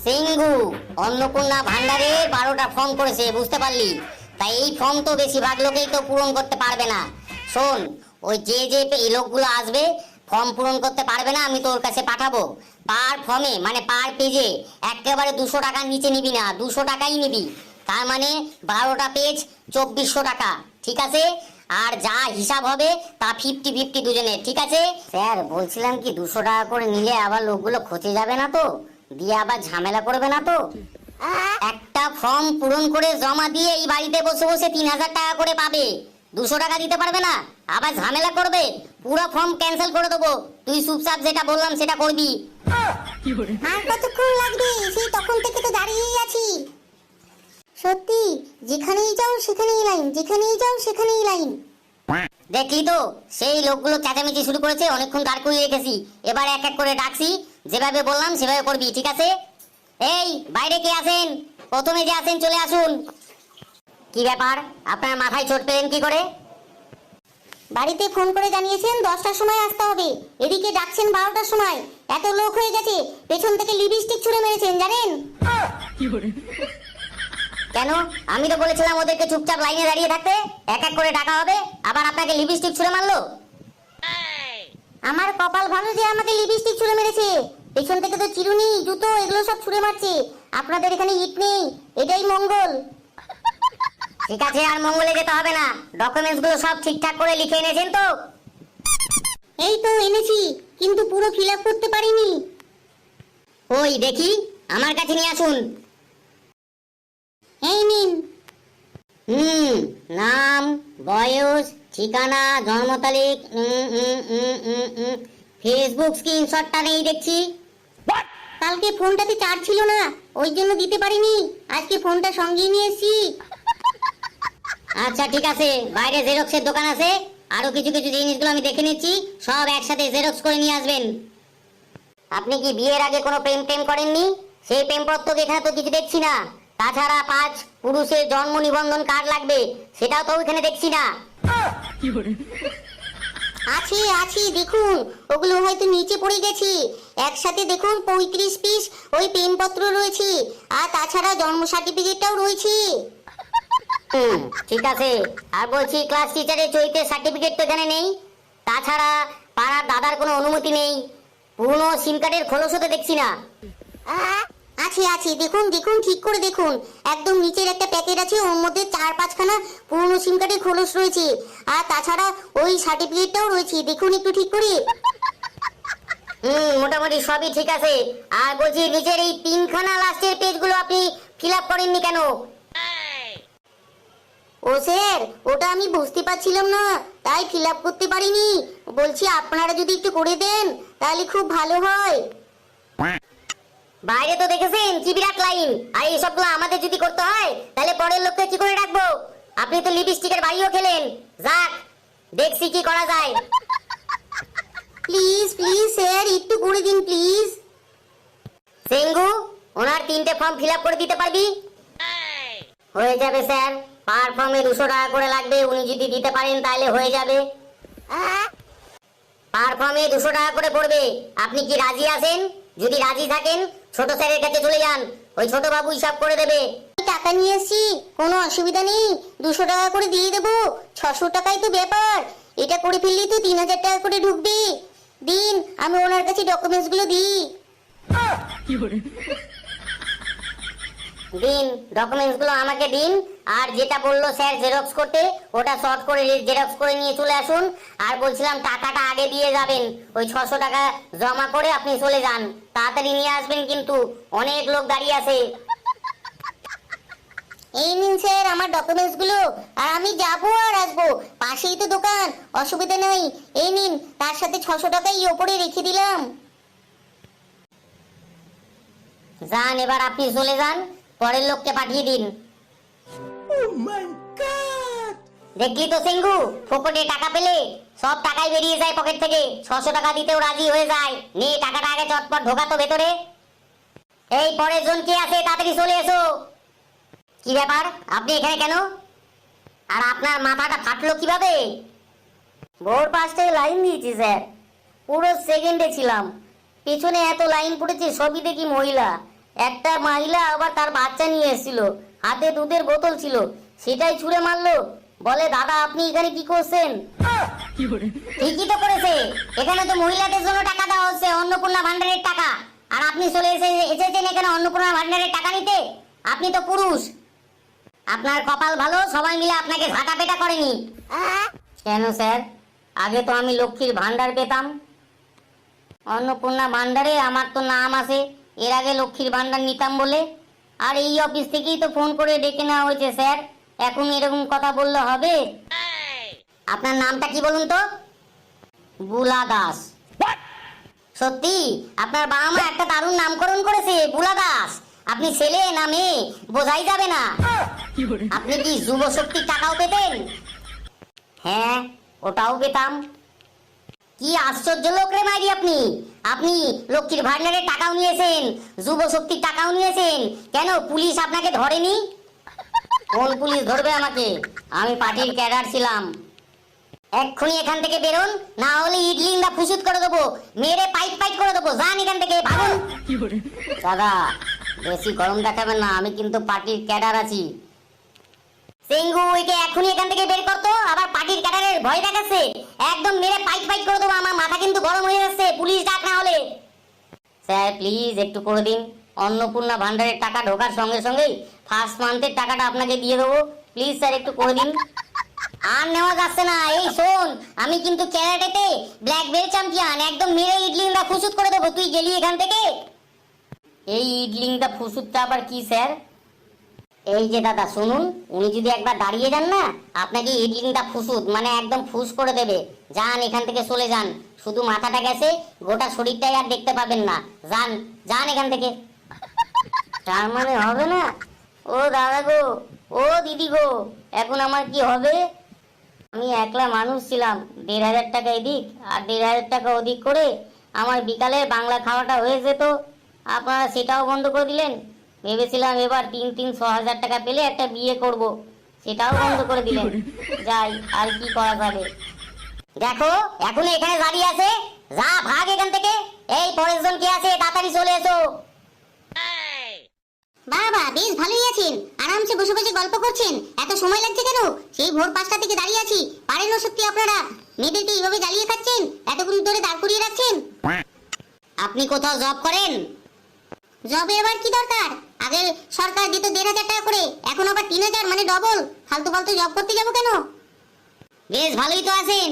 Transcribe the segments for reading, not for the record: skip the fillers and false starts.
সিংহু অন্নপূর্ণা ভান্ডারে 12টা form করেছে, বুঝতে পারলি? তাই এই ফর্ম তো বেশিরভাগ লোকেই তো পূরণ করতে পারবে না। শোন, ওই যে এই লোকগুলো আসবে ফর্ম পূরণ করতে পারবে না, আমি তোর কাছে পাঠাবো। পার ফর্মে মানে পার পেজে একেবারে 200 টাকার নিচে নিবি না, 200 টাকাই নিবি। তার মানে 12টা পেজ 2400 টাকা, ঠিক আছে? আর যা হিসাব হবে তা 50-50 দুজনের, ঠিক আছে? স্যার বলছিলাম কি, 200 টাকা করে নিলে আবার লোকগুলো খচে যাবে না তো, দিয়ে আবার ঝামেলা করবে না তো? একটা ফর্ম পূরণ করে জমা দিয়ে এই বাড়িতে বসে বসে 3000 টাকা করে পাবে, 200 টাকা দিতে পারবে না, আবার ঝামেলা করবে। পুরো ফর্ম ক্যান্সেল করে দেবো, তুই চুপচাপ যেটা বললাম সেটা করবি। আর কতক্ষণ লাগবে? সেই তখন থেকে তো দাঁড়িয়েই আছি। সত্যি, যেখানেই যাও সেখানেই লাইন, যেখানেই যাও সেখানেই লাইন। দেখলি তো, সেই লোকগুলো চেঁচামেচি শুরু করেছে, অনেকক্ষণ দাঁড় করিয়ে রেখেছি। এবার এক এক করে ডাকছি, যেভাবে বললাম সেভাবে করবি, ঠিক আছে? এই বাইরে কে আছেন? প্রথমে যে আছেন চলে আসুন। কি ব্যাপার, আপনার মাথায় চোট পেলেন কি করে? বাড়িতে ফোন করে জানিয়েছেন 10টার সময় আসতে হবে, এদিকে ডাকছেন 12টার সময়। এত লোক হয়ে গেছে, পেছন থেকে লিপস্টিক ছুঁড়ে মেরেছেন, জানেন? কেন? আমি তো বলেছিলাম ওদেরকে চুপচাপ লাইনে দাঁড়িয়ে থাকতে, এক এক করে ডাকা হবে, আবার আপনাকে লিপস্টিক ছুঁড়ে মারলো। আমার কপাল ভালো যে আমাকে লিপস্টিক ছুঁড়ে মেরেছে, পেছন থেকে তো চিরুনি, জুতো এগুলো সব ছুঁড়ে মারছে। আপনাদের এখানে ইট নেই, এটাই মঙ্গল। ঠিক আছে, আর মঙ্গলে যেতে হবে না, ডকুমেন্টস গুলো সব ঠিকঠাক করে লিখে এনেছেন তো? এই তো এনেছি, কিন্তু পুরো ফিল আপ করতে পারিনি। ওই দেখি, আমার কাছে নিয়ে আসুন। এই নিন। নাম, বয়স, ঠিকানা, জন্ম তারিখ, ফেসবুক স্ক্রিনশটটা নেই দেখছি। কালকে ফোনটাতে চার্জ ছিল না, ওই জন্য দিতে পারিনি, আজকে ফোনটা সঙ্গে নিয়ে এসেছি। আচ্ছা ঠিক আছে, বাইরে জেরক্সের দোকান আছে, আরো কিছু কিছু জিনিসগুলো আমি দেখে নিচ্ছি, সব একসাথে জেরক্স করে নিয়ে আসবেন। আপনি কি বিয়ের আগে কোনো প্রেম টেম করেননি? সেই প্রেমপত্র এখানে তো কিছু দেখছি না। তাছাড়া 5 পুরুষের জন্ম নিবন্ধন কার্ড লাগবে, সেটাও তো ওইখানে দেখছি না। আছে আছে, দেখুন, ওগুলো হয়তো নিচে পড়ে গেছে। একসাথে দেখুন 35 পিস ওই পেনপত্র রয়েছে, আর তাছাড়া জন্ম সার্টিফিকেটটাও রয়েছে। ঠিক আছে, আর বলছি ক্লাস টিচারের চৈতের সার্টিফিকেট তো এখানে নেই। তাছাড়া পাড়ার দাদার কোনো অনুমতি নেই, পুরনো সিম কার্ডের খোলসও তো দেখছি না। আছে আছে, দেখুন দেখুন, ঠিক করে দেখুন, একদম নিচের একটা প্যাকেট আছে, ওর মধ্যে 4-5খানা পুরনো সিম কার্ডের খোলস রয়েছে, আর তাছাড়া ওই সার্টিফিকেটটাও রয়েছে, দেখুন একটু ঠিক করে। মোটামুটি সবই ঠিক আছে। আর বলছি নিচের এই 3খানা লাস্টের পেজগুলো আপনি ফিল আপ করেননি কেন? ও স্যার, ওটা আমি বুঝতে পারছিলাম না, তাই ফিল আপ করতে পারিনি। বলছি আপনারা যদি একটু করে দেন তাহলে খুব ভালো হয়। বাইরে তো দেখেছেন কি বিরাট লাইন, আর এই সবগুলো আমাদের যদি করতে হয় তাহলে পরের লোককে কি করে রাখবো? আপনি তো লিপস্টিকের বাড়িও খেলেন। যাক, দেখছি কি করা যায়। প্লিজ প্লিজ স্যার, একটু করে দিন প্লিজ। সিংহু, ওনার 3টে ফর্ম ফিল আপ করে দিতে পারবি? হয়ে যাবে স্যার, পার ফর্মে 200 টাকা করে লাগবে, উনি যদি দিতে পারেন তাহলে হয়ে যাবে। পার ফর্মে 200 টাকা করে পড়বে, আপনি কি রাজি আছেন? যদি রাজি থাকেন ছোট স্যারের কাছে চলে যান, ওই ছোট বাবু হিসাব করে দেবে। টাকা নিয়ে এসছি, কোনো অসুবিধা নেই, 200 টাকা করে দিয়ে দেবো। 600 টাকাই তো ব্যাপার, এটা করে ফেললেই তো 3000 টাকা করে ঢুকবে। দিন, আমি ওনার কাছে ডকুমেন্টস গুলো দিই। দিন, ডকুমেন্টস গুলো আমাকে দিন, আর যেটা বললো স্যার জেরক্স করতে, ওটা শর্ট করে জেরক্স করে নিয়ে চলে আসুন। আর বলছিলাম টাকাটা আগে দিয়ে যাবেন, ওই 600 টাকা জমা করে আপনি চলে যান, তাড়াতাড়ি নিয়ে আসবেন কিন্তু, অনেক লোক দাঁড়িয়ে আছে। এই নিন স্যার আমার ডকুমেন্টস গুলো, আর আমি যাবো আর আসবো, পাশেই তো দোকান, অসুবিধা নেই। এই নিন, তার সাথে 600 টাকা এই ওপরে রেখে দিলাম। যান, এবার আপনি চলে যান, পরের লোককে পাঠিয়ে দিন। দেখলি তো সিংহু, পকেটে টাকা পেলে সব টাকাই বেরিয়ে যায় পকেট থেকে, 600 টাকা দিতেও রাজি হয়ে যায়। নে টাকাটা আগে চটপট ঢোকাতো ভেতরে। এই পরের জন কে আছে, তাড়াতাড়ি চলে এসো। কি ব্যাপার, আপনি এখানে কেন? আর আপনার মাথাটা ফাটলো কিভাবে? ভোর 5টায় লাইন দিয়েছি স্যার, পুরো সেকেন্ডে ছিলাম, পিছনে এত লাইন পড়েছে, সবই দেখি মহিলা, একটা মহিলা আবার তার বাচ্চা নিয়ে এসেছিল, হাতে দুধের বোতল ছিল, সেটাই ছুঁড়ে মারলো। বলে দাদা আপনি এখানে কি করছেন? ঠিকই তো করেছে, এখানে তো মহিলাদের জন্য টাকা দেওয়া হচ্ছে, অন্নপূর্ণা ভান্ডারের টাকা। আর আপনি এসেছেন এখানে অন্নপূর্ণা ভান্ডারের টাকা নিতে? আপনি তো পুরুষ। আপনার কপাল ভালো, সবাই মিলে আপনাকে ঝাঁটা পেটা করেনি। কেন স্যার, আগে তো আমি লক্ষ্মীর ভান্ডার পেতাম। অন্নপূর্ণা ভান্ডারে আমার তো নাম আছে, এর আগে লক্ষ্মীর ভান্ডার নিতাম বলে। আর এই অফিস থেকেই তো ফোন করে ডেকে নেওয়া হয়েছে স্যার, এখন এরকম কথা বললে হবে? আপনার নামটা কি বলুন তো? বুলা দাস। সত্যি আপনার বাবা মা একটা দারুণ নামকরণ করেছে, বুলা দাস। আপনি ছেলে না মেয়ে বোঝাই যাবে না। আপনি কি যুব শক্তির টাকাও পেতেন? হ্যাঁ, ওটাও পেতাম। কি আশ্চর্য লোক রে মাইরি আপনি! আপনি লক্ষ্মীর ভান্ডারের টাকাও নিয়েছেন, যুব শক্তির টাকাও নিয়েছেন, কেন পুলিশ আপনাকে ধরেনি? কোন পুলিশ ধরবে আমাকে? আমি পার্টির ক্যাডার ছিলাম। এক্ষুনি এখান থেকে বেরোন, না হলে ইডলিংটা ফুসুত করে দেবো, মেরে পাইট পাইট করে দেবো। যান এখান থেকে, ভাগুন। দাদা বেশি গরম দেখাবেন না, আমি কিন্তু পার্টির ক্যাডার আছি। সিঙ্গু একে এখনই এখান থেকে বের করতো, আবার পার্টির ক্যাডারের ভয় দেখাচ্ছে। একদম মেরে পাইট পাইট করে দেবো, আমার মাথা কিন্তু গরম হয়ে যাচ্ছে। পুলিশ ডাক না হলে। স্যার প্লিজ একটু করে দিন, অন্নপূর্ণা ভান্ডারের টাকা ঢোকার সঙ্গে সঙ্গেই ফার্স্ট মান্থের টাকাটা আপনাকে দিয়ে দেবো। প্লিজ স্যার একটু করে দিন। আর নেওয়া যাচ্ছে না। এই শোন, আমি কিন্তু ক্যারাটেতে ব্ল্যাক বেল্ট চ্যাম্পিয়ন, একদম মেরে ইডলিংটা ফুসুত করে দেবো। তুই গেলি এখান থেকে। এই ইডলিংটা ফুসুতটা আবার কি স্যার? এই যে দাদা শুনুন, উনি যদি একবার দাঁড়িয়ে যান না, আপনাকে ইডলিংটা ফুসুত মানে একদম ফুস করে দেবে। যান এখান থেকে, চলে যান। শুধু মাথাটা গেছে, গোটা শরীরটাই আর দেখতে পাবেন না। যান যান এখান থেকে। তার মানে হবে না? ও দাদা গো, ও দিদি গো, এখন আমার কি হবে? আমি একলা মানুষ ছিলাম, ১,৫০০ টাকা এদিক আর ১,৫০০ টাকা ওদিক করে আমার বিকালে বাংলা খাওয়াটা হয়ে যেত। আপনারা সেটাও বন্ধ করে দিলেন। ভেবেছিলাম এবার ৩-৬ হাজার টাকা পেলে একটা বিয়ে করব, সেটাও বন্ধ করে দিলেন। যাই, আর কি করা যাবে? দেখো এখন এখানে দাঁড়িয়ে আছে, যা ভাগ এখান থেকে। এই পরের জন কে আছে, তাড়াতাড়ি চলে এসো। বাবা বেশ ভালোই আছেন, আরামসে বসে বসে গল্প করছেন। এত সময় লাগছে কেন? সেই ভোর ৫টা থেকে দাঁড়িয়ে আছি। পারেন না সত্যি আপনারা? মেয়েদেরকে এইভাবে জ্বালিয়ে খাচ্ছেন, এতক্ষণ ধরে দাঁড় করিয়ে রাখছেন। আপনি কোথাও জব করেন? জবে এবার কি দরকার? আগে সরকার দিত ১,৫০০ টাকা করে, এখন আবার ৩,০০০, মানে ডবল। ফালতু ফালতু জব করতে যাবো কেন? বেশ ভালোই তো আছেন,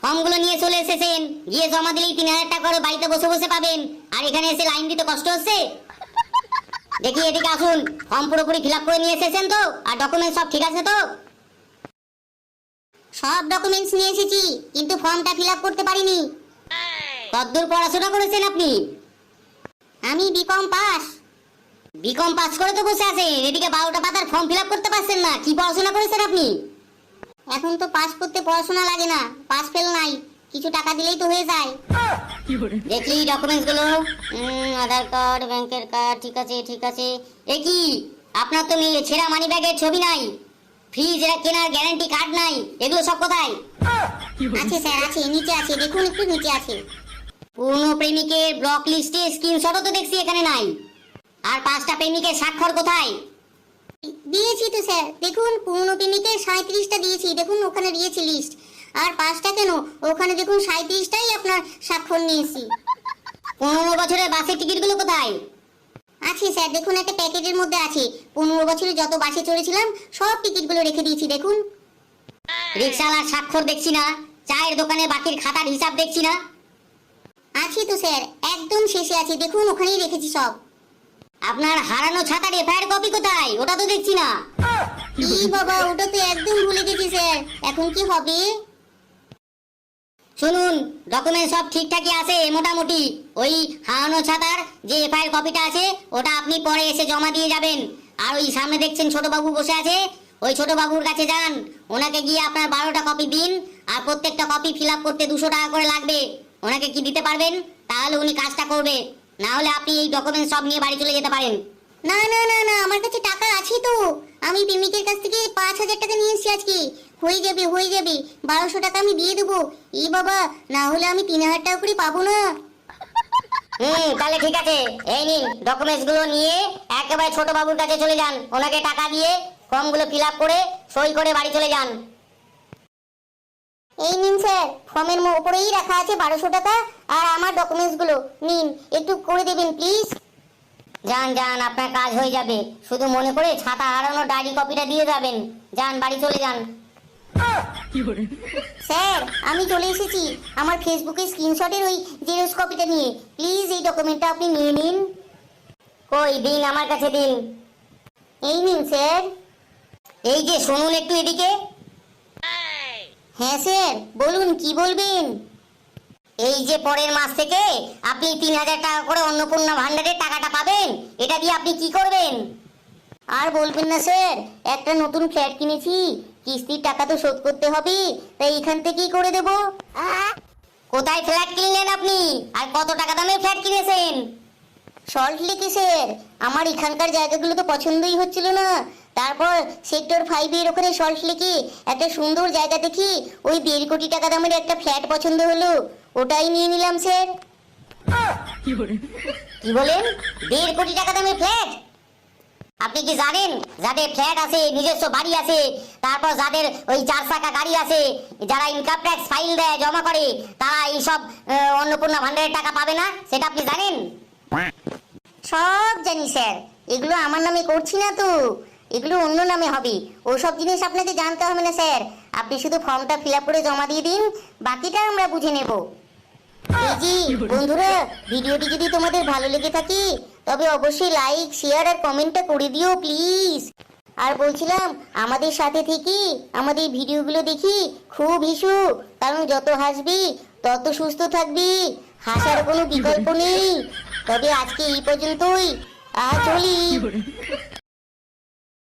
ফর্মগুলো নিয়ে চলে এসেছেন, গিয়ে জমা দিলেই ৩,০০০ টাকা করে বাড়িতে বসে বসে পাবেন। আর এখানে এসে লাইন দিতে কষ্ট হচ্ছে? দেখি এদিকে আসুন, ফর্ম পুরোপুরি ফিল আপ করে নিয়ে এসেছেন তো? আর ডকুমেন্ট সব ঠিক আছে তো? সব ডকুমেন্টস নিয়ে এসেছি, কিন্তু ফর্মটা ফিল আপ করতে পারিনি। কতদূর পড়াশোনা করেছেন আপনি? আমি বিকম পাস। বিকম পাস করে তো বসে আছেন, এদিকে ১২টা পাতার ফর্ম ফিল আপ করতে পারছেন না। কি পড়াশোনা করেছেন আপনি? এখন তো পাস করতে পড়াশোনা লাগে না, পাস ফেল নাই, কিছু টাকা দিলেই তো হয়ে যায়। দেখি ডকুমেন্টস গুলো। আধার কার্ড, ব্যাংকের কার্ড, ঠিক আছে ঠিক আছে। এ কি, আপনার তো ছেঁড়া মানি ব্যাগের ছবি নাই, ফ্রিজ কেনার গ্যারান্টি কার্ড নাই, এগুলো সব কোথায়? আছে স্যার, আছে, নিচে আছে, দেখুন একটু নিচে আছে। পুরনো প্রেমিকের ব্লক লিস্টে স্ক্রিনশটও তো দেখছি এখানে নাই। আর 5টা প্রেমিকের স্বাক্ষর কোথায়? দিয়েছি তো স্যার, দেখুন পুরনো প্রেমিকের 37টা দিয়েছি, দেখুন ওখানে দিয়েছি লিস্ট। আর 5টা কেন, ওখানে দেখুন 37টাই আপনার স্বাক্ষর নিয়েছি। 15 বছরের বাসের টিকিটগুলো কোথায়? আছে স্যার, দেখুন একটা প্যাকেটের মধ্যে আছে। 15 বছরে যত বাসে চড়েছিলাম সব টিকিটগুলো রেখে দিয়েছি, দেখুন। রিক্সাওয়ালার স্বাক্ষর দেখছি না, চায়ের দোকানে বাকির খাতার হিসাব দেখছি না। আছে তো স্যার, একদম শেষে আছে, দেখুন ওখানেই রেখেছি সব। আপনার হারানো ছাতার এফআইআর কপি কোথায়? ওটা তো দেখছি না। ই বাবা, ওটা তো একদম ভুলে গেছি স্যার, এখন কি হবে? শুনুন, ডকুমেন্ট সব ঠিকঠাকই আছে মোটামুটি। ওই হারানো ছাতার যে এফআইআর কপিটা আছে ওটা আপনি পরে এসে জমা দিয়ে যাবেন। আর ওই সামনে দেখছেন ছোট বাবু বসে আছে, ওই ছোট বাবুর কাছে যান, ওনাকে গিয়ে আপনার 12টা কপি দিন। আর প্রত্যেকটা কপি ফিল আপ করতে 200 টাকা করে লাগবে। ওনাকে কি দিতে পারবেন? তাহলে উনি কাজটা করবে, না হলে আপনি এই ডকুমেন্ট সব নিয়ে বাড়ি চলে যেতে পারেন। না না না না, আমার কাছে টাকা আছে তো। আমি প্রেমিকের কাছ থেকে 5,000 টাকা নিয়ে এসেছি আজকে। হয়ে যাবে হয়ে যাবে, 1200 টাকা আমি দিয়ে দেবো। ই বাবা, না হলে আমি 3,000 টাকা করে পাবো না। তাহলে ঠিক আছে, এই নিন ডকুমেন্টস গুলো নিয়ে একেবারে ছোট বাবুর কাছে চলে যান, ওনাকে টাকা দিয়ে ফর্মগুলো ফিল আপ করে সই করে বাড়ি চলে যান। এই নিন স্যার, ফর্মের উপরেই রাখা আছে 1200 টাকা, আর আমার ডকুমেন্টস গুলো নিন, একটু করে দেবেন প্লিজ। যান যান, আপনার কাজ হয়ে যাবে, শুধু মনে করে ছাতা হারানো ডায়েরি কপিটা দিয়ে যাবেন। যান বাড়ি চলে যান। স্যার আমি চলে এসেছি আমার ফেসবুকে স্ক্রিনশটের ওই জেরক্স কপিটা নিয়ে, প্লিজ এই ডকুমেন্টটা আপনি নিয়ে নিন। কই দিন, আমার কাছে দিন। এই নিন স্যার। এই যে শুনুন একটু এদিকে। হ্যাঁ স্যার বলুন, কি বলবেন? এই যে পরের মাস থেকে আপনি 3000 টাকা করে অন্নপূর্ণা ভান্ডারের টাকাটা পাবেন, এটা দিয়ে আপনি কি করবেন? আর বলবেন না স্যার, একটা নতুন ফ্ল্যাট কিনেছি, কিস্তির টাকা তো শোধ করতে হবে, তাই এখান থেকেই করে দেব। কোথায় ফ্ল্যাট কিনলেন আপনি, আর কত টাকা দামে ফ্ল্যাট কিনেছেন? সল্ট লেকে স্যার, আমার এখানকার জায়গাগুলো তো পছন্দই হচ্ছিল না, তারপর সেক্টর 5 এর ওখানে সল্ট লেকে একটা সুন্দর জায়গা দেখি ওই 1.5 কোটি টাকা দামের একটা ফ্ল্যাট পছন্দ হলো, ওটাই নিয়ে নিলাম স্যার। কি বলেন? 1.5 কোটি টাকা দামের ফ্ল্যাট? আপনি কি জানেন যাদের ফ্ল্যাট আছে, নিজস্ব বাড়ি আছে, তারপর যাদের ওই 4 চাকা গাড়ি আছে, যারা ইনকাম ট্যাক্স ফাইল দেয়, জমা করে, তারা এইসব অন্নপূর্ণা ভান্ডারের টাকা পাবে না, সেটা আপনি জানেন? সব জানি স্যার, এগুলো আমার নামে করছি না তো, এগুলো অন্য নামে হবে, ওসব জিনিস আপনাকে জানতে হবে না স্যার, আপনি শুধু ফর্মটা ফিল আপ করে জমা দিয়ে দিন, বাকিটা আমরা বুঝে নেব। এই যে বন্ধুরা, ভিডিওটি যদি তোমাদের ভালো লেগে থাকে তবে অবশ্যই লাইক, শেয়ার আর কমেন্টটা করে দিও প্লিজ। আর বলছিলাম, আমাদের সাথে থেকে আমাদের ভিডিওগুলো দেখি খুব হিসু, কারণ যত হাসবি তত সুস্থ থাকবি, হাসার কোনো বিকল্প নেই। তবে আজকে এই পর্যন্তই, চলি।